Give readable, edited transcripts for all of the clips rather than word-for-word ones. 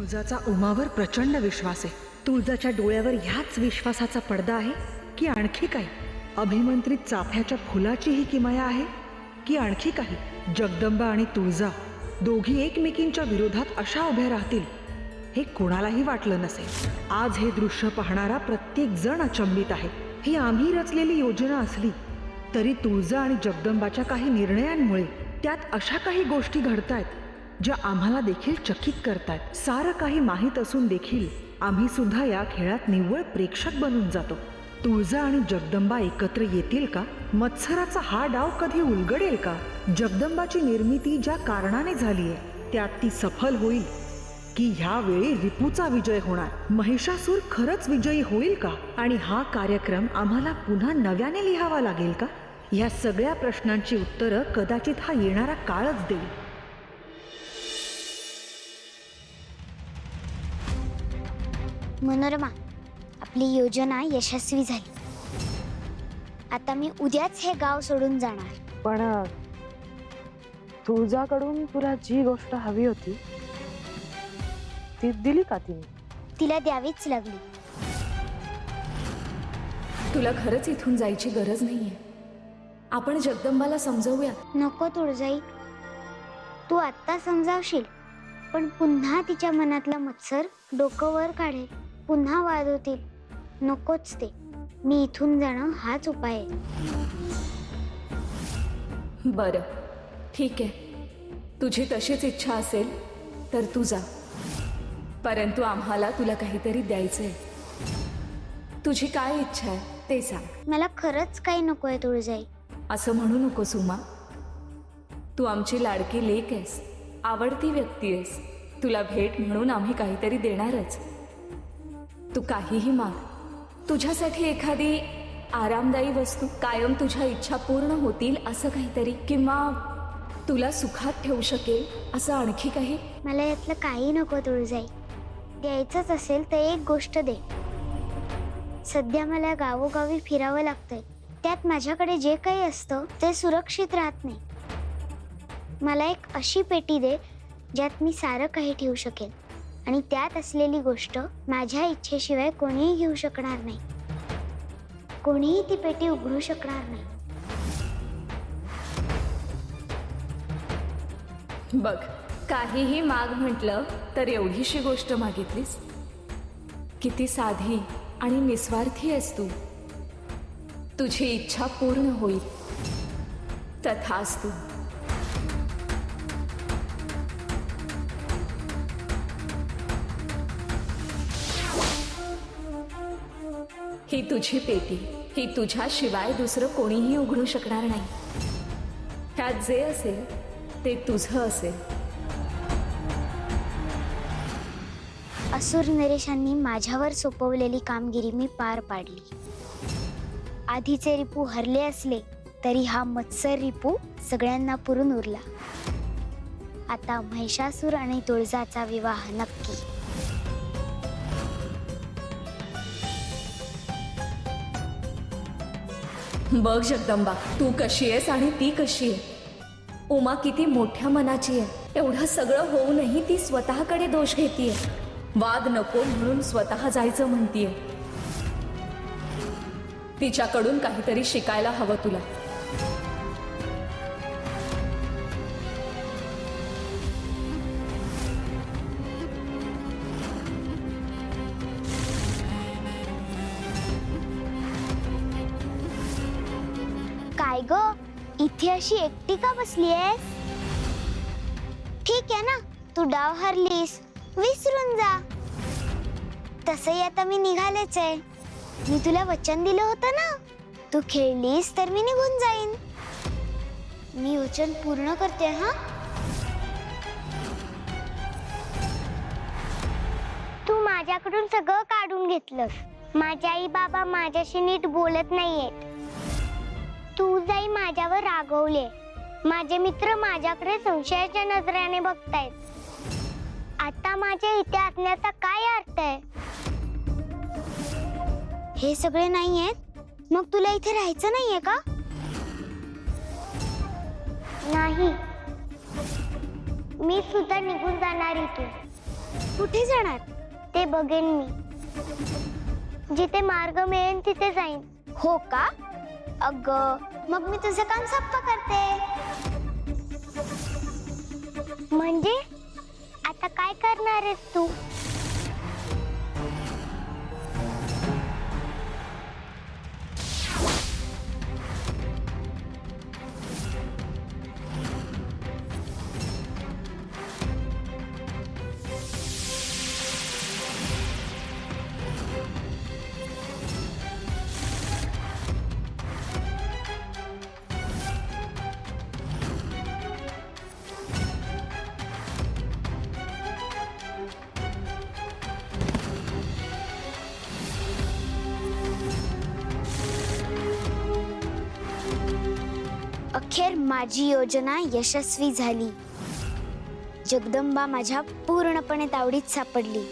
तुळजाचा उमावर प्रचंड विश्वास आहे. तुळजाच्या डोळ्यावर ह्याच विश्वासाचा पडदा आहे की आणखी काही? अभिमंत्रित चाफ्याच्या फुलाची ही किमया आहे की आणखी काही? जगदंबा आणि तुळजा दोघी एकमेकींच्या विरोधात अशा उभ्या राहतील हे कोणालाही वाटलं नसेल. आज हे दृश्य पाहणारा प्रत्येक जण अचंबित आहे. ही आम्ही रचलेली योजना असली तरी तुळजा आणि जगदंबाच्या काही निर्णयांमुळे त्यात अशा काही गोष्टी घडतायत ज्या आम्हाला देखील चकित करतायत. सारं काही माहीत असून देखील आम्ही सुद्धा या खेळात निव्वळ प्रेक्षक बनून जातो. तुळजा आणि जगदंबा एकत्र येतील का? मत्सराचा हा डाव कधी उलगडेल का? जगदंबाची निर्मिती ज्या कारणाने झाली आहे त्यात ती सफल होईल की ह्यावेळी रिपूचा विजय होणार? महिषासूर खरंच विजयी होईल का? आणि हा कार्यक्रम आम्हाला पुन्हा नव्याने लिहावा लागेल का? ह्या सगळ्या प्रश्नांची उत्तरं कदाचित हा येणारा काळच देईल. मनोरमा, आपली योजना यशस्वी झाली. आता मी उद्याच हे गाव सोडून जाणार. पण तुळजाकडून तुला जी गोष्ट हवी होती ती दिली का तिने? तिला द्यावीच लागली. तुला खरंच इथून जायची गरज नाहीये. आपण जगदंबाला समजावूया. नको तुळजाई, तू आत्ता समजावशील पण पुन्हा तिच्या मनातला मत्सर डोकं वर काढेल, पुन्हा वाद होतील. नकोच ते. मी इथून जाणं हाच उपाय आहे. बरं, ठीक आहे. तुझी तशीच इच्छा असेल तर तू जा, परंतु आम्हाला तुला काहीतरी द्यायचंय. तुझी काय इच्छा आहे ते सांग. मला खरंच काही नकोय तुळजाई. असं म्हणू नको सुमा. तू आमची लाडकी लेक आहेस, आवडती व्यक्ती आहेस. तुला भेट म्हणून आम्ही काहीतरी देणारच. तू काहीही माग. तुझ्यासाठी एखादी आरामदायी वस्तू, कायम तुझ्या इच्छा पूर्ण होतील असं काहीतरी, किंवा तुला सुखात ठेवू शकेल असं आणखी काही. मला यातलं काही नको तुळजाई. द्यायचंच असेल तर एक गोष्ट दे. सध्या मला गावोगावी फिरावं लागतंय. त्यात माझ्याकडे जे काही असतं ते सुरक्षित राहत नाही. मला एक अशी पेटी दे ज्यात मी सारं काही ठेवू शकेल आणि त्यात असलेली गोष्ट माझ्या इच्छेशिवाय कोणीही घेऊ शकणार नाही. कोणीही ती पेटी उघडू शकणार नाही. बघ, काहीही माग म्हटलं तर एवढीशी गोष्ट मागितलीस. किती साधी आणि निस्वार्थी आहेस तू. तुझी इच्छा पूर्ण होईल. तथास्तु. ही तुझी पेटी. ही तुझ्याशिवाय दुसरं कोणीही उघडू शकणार नाही. ह्यात जे असेल ते तुझं असेल. असुर नरेशांनी माझ्यावर सोपवलेली कामगिरी मी पार पाडली. आधीचे रिपू हरले असले तरी हा मत्सर रिपू सगळ्यांना पुरून उरला. आता महिषासूर आणि तुळजाचा विवाह नक्की. बघ जगदंबा, तू कशी आहेस आणि ती कशी आहे. उमा किती मोठ्या मनाची आहे. एवढं सगळं होऊनही ती स्वतःकडे दोष घेतीये. वाद नको म्हणून स्वतः जायचं म्हणतीये. तिच्याकडून काहीतरी शिकायला हवं तुला. काय ग, इथे अशी एकटी का बसली आहेस? ठीक आहे ना, तू डाव हरलीस, विसरून जा. तसंही आता मी निघालेच आहे. मी तुला वचन दिलं होतं ना, तू खेळलीस तर मी निघून जाईन. मी वचन पूर्ण करते. हा, तू माझ्याकडून सगळं काढून घेतलंस. माझे आई बाबा माझ्याशी नीट बोलत नाहीयेत. तू जाई माझ्यावर रागवले. माझे मित्र माझ्याकडे संशयाच्या नजरेने बघतायत. आता माझ्या इथे असण्याचा काय अर्थ आहे? हे सगळे नाहीयेत, मग तुला इथे राहायचं नाहीये का? नाही, मी सुद्धा निघून जाणार इथून. कुठे जाणार? ते बघेन मी. जिथे मार्ग मिळेल तिथे जाईन. हो का? अगं, मग मी तुझं काम सोप्प करते. म्हणजे आता काय करणार आहेस तू? अखेर माझी योजना यशस्वी झाली. जगदंबा माझ्या पूर्णपणे तावडीत सापडली.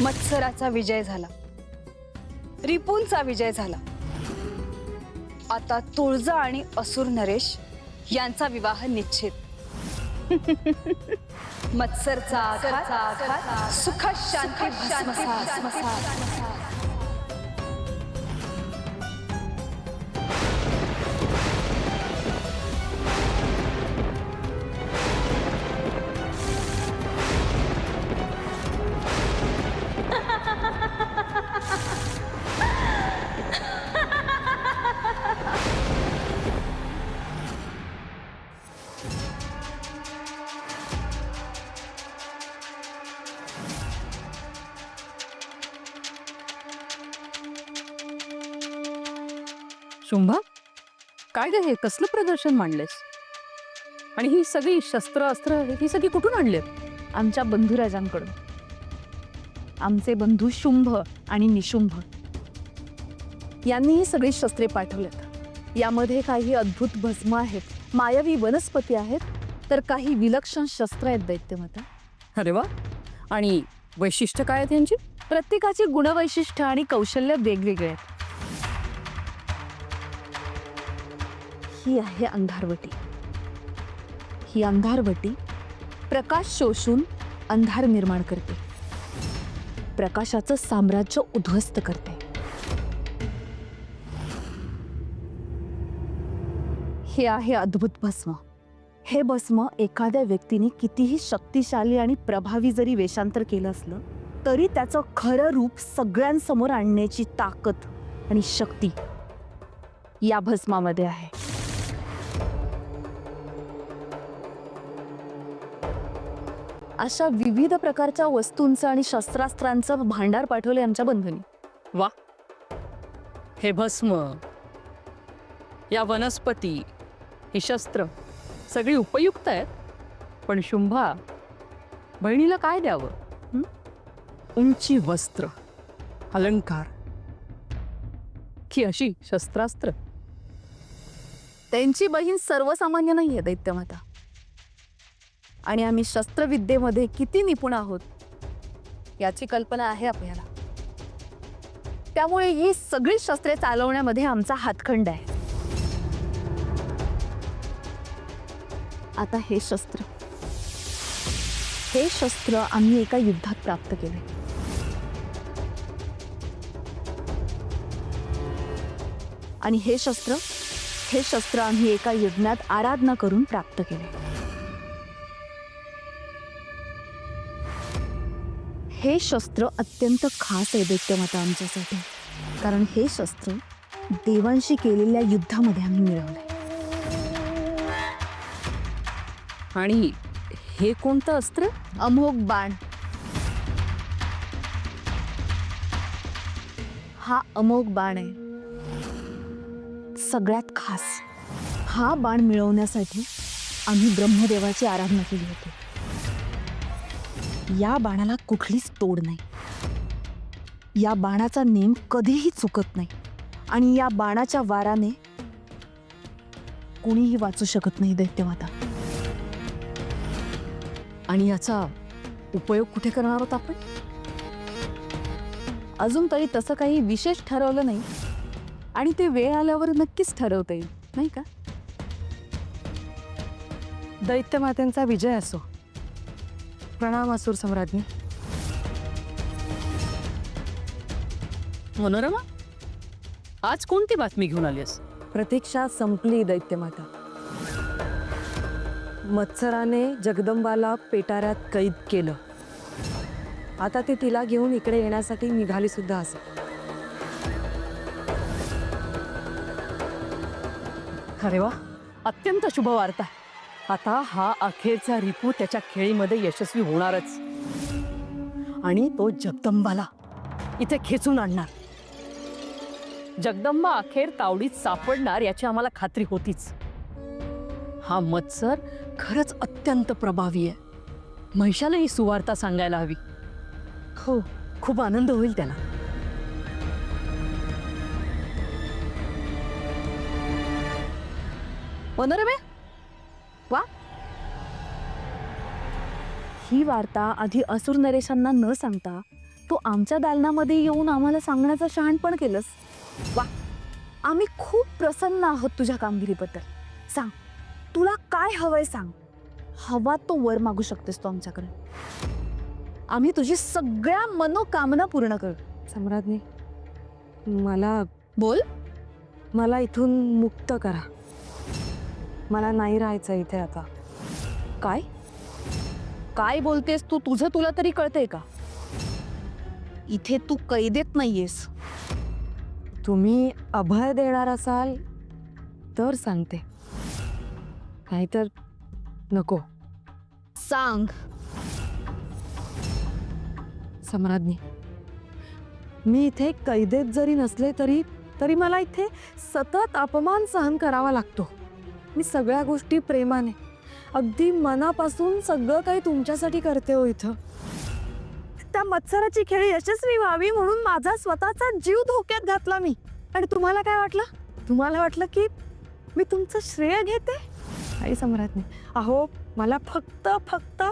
मत्सराचा विजय झाला, रिपूंचा विजय झाला. आता तुळजा आणि असुर नरेश यांचा विवाह निश्चित. मत्सरचा आघात सुख शांती भस्मसात. शुंभा, काय ग हे कसलं प्रदर्शन मांडलेस? आणि ही सगळी शस्त्र अस्त्र ही सगळी कुठून आणली? आमच्या बंधुराजांकडून. आमचे बंधू शुंभ आणि निशुंभ यांनी ही सगळी शस्त्रे पाठवलेत. यामध्ये काही अद्भुत भस्म आहेत, मायावी वनस्पती आहेत, तर काही विलक्षण शस्त्र आहेत दैत्यमाता. अरे वा, आणि वैशिष्ट्य काय आहेत यांची? प्रत्येकाची गुणवैशिष्ट्य आणि कौशल्य वेगवेगळे आहेत. ही आहे अंधारवटी. ही अंधारवटी प्रकाश शोषून अंधार निर्माण करते, प्रकाशाचं साम्राज्य उद्ध्वस्त करते. हे आहे अद्भुत भस्म. हे भस्म एखाद्या व्यक्तीने कितीही शक्तिशाली आणि प्रभावी जरी वेषांतर केलं असलं तरी त्याचं खरं रूप सगळ्यांसमोर आणण्याची ताकद आणि शक्ती या भस्मामध्ये आहे. अशा विविध प्रकारच्या वस्तूंचं आणि शस्त्रास्त्रांचं भांडार पाठवले आमच्या बंधूंनी. वा, हे भस्म, या वनस्पती, ही शस्त्र सगळी उपयुक्त आहेत. पण शुंभा, बहिणीला काय द्यावं? उंची वस्त्र, अलंकार की अशी शस्त्रास्त्र? त्यांची बहीण सर्वसामान्य नाहीये दैत्यमाता, आणि आम्ही शस्त्रविद्येमध्ये किती निपुण आहोत याची कल्पना आहे आपल्याला. त्यामुळे ही सगळी शस्त्रे चालवण्यामध्ये आमचा हातखंड आहे. आता हे शस्त्र आम्ही एका युद्धात प्राप्त केले. आणि हे शस्त्र आम्ही एका यज्ञात आराधना करून प्राप्त केले. हे शस्त्र अत्यंत खास आहे दैत्यमाता आमच्यासाठी, कारण हे शस्त्र देवांशी केलेल्या युद्धामध्ये आम्ही मिळवलंय. आणि हे कोणतं अस्त्र? अमोघ बाण. हा अमोघ बाण आहे, सगळ्यात खास. हा बाण मिळवण्यासाठी आम्ही ब्रह्मदेवाची आराधना केली होती. या बाणाला कुठलीच तोड नाही, या बाणाचा नेम कधीही चुकत नाही, आणि या बाणाच्या वाराने कोणीही वाचू शकत नाही दैत्यमाता. आणि याचा उपयोग कुठे करणार आहोत आपण? अजून तरी तसं काही विशेष ठरवलं नाही, आणि ते वेळ आल्यावर नक्कीच ठरवता येईल, नाही का? दैत्यमात्यांचा विजय असो. प्रणाम असुर सम्राज्ञी. मनोरमा, आज कोणती बातमी घेऊन आलीस? प्रतीक्षा संपली दैत्यमाता. मत्सराने जगदंबाला पेटाऱ्यात कैद केलं. आता ते तिला घेऊन इकडे येण्यासाठी निघाली सुद्धा असेल. अरे वा, अत्यंत शुभ वार्ता. आता हा अखेरचा रिपू त्याच्या खेळीमध्ये यशस्वी होणारच, आणि तो जगदंबाला इथे खेचून आणणार. जगदंबा अखेर तावडीत सापडणार याची आम्हाला खात्री होतीच. हा मत्सर खरंच अत्यंत प्रभावी आहे. महिषाला ही सुवार्ता सांगायला हवी. हो, खूप आनंद होईल त्याला. मनोरमे, वा, ही वार्ता आधी असुर नरेशांना न सांगता तू आमच्या दालनामध्ये येऊन आम्हाला सांगण्याचं शहाणपण केलंस. वा, आम्ही खूप प्रसन्न आहोत तुझ्या कामगिरीबद्दल. सांग, तुला काय हवंय सांग. हवा तो वर मागू शकतेस तू आमच्याकडे. आम्ही तुझी सगळ्या मनोकामना पूर्ण करू. सम्राज्ञी, बोल. मला इथून मुक्त करा. मला नाही राहायचं इथे आता. काय काय बोलतेस तू? तुझं तुला तरी कळतंय का? इथे तू कैदेत नाहीयेस. तुम्ही अभय देणार असाल तर सांगते, नाहीतर नको. सांग. सम्राज्ञी, मी इथे कैदेत जरी नसले तरी मला इथे सतत अपमान सहन करावा लागतो. मी सगळ्या गोष्टी प्रेमाने, अगदी मनापासून सगळं काही तुमच्यासाठी करते हो इथं. त्या मत्सराची खेळी यशस्वी व्हावी म्हणून माझा स्वतःचा जीव धोक्यात घातला मी. आणि तुम्हाला काय वाटलं? तुम्हाला वाटलं की मी तुमचं श्रेय घेते? आई सम्राज्ञी, अहो, मला फक्त फक्त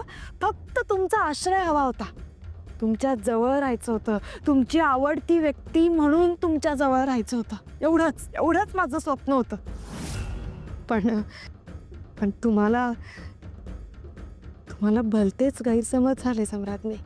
फक्त तुमचा आश्रय हवा होता. तुमच्या जवळ राहायचं होतं. तुमची आवडती व्यक्ती म्हणून तुमच्या जवळ राहायचं होतं. एवढंच माझं स्वप्न होतं. पण तुम्हाला भलतेच गैरसमज झाले सम्राज्ञी.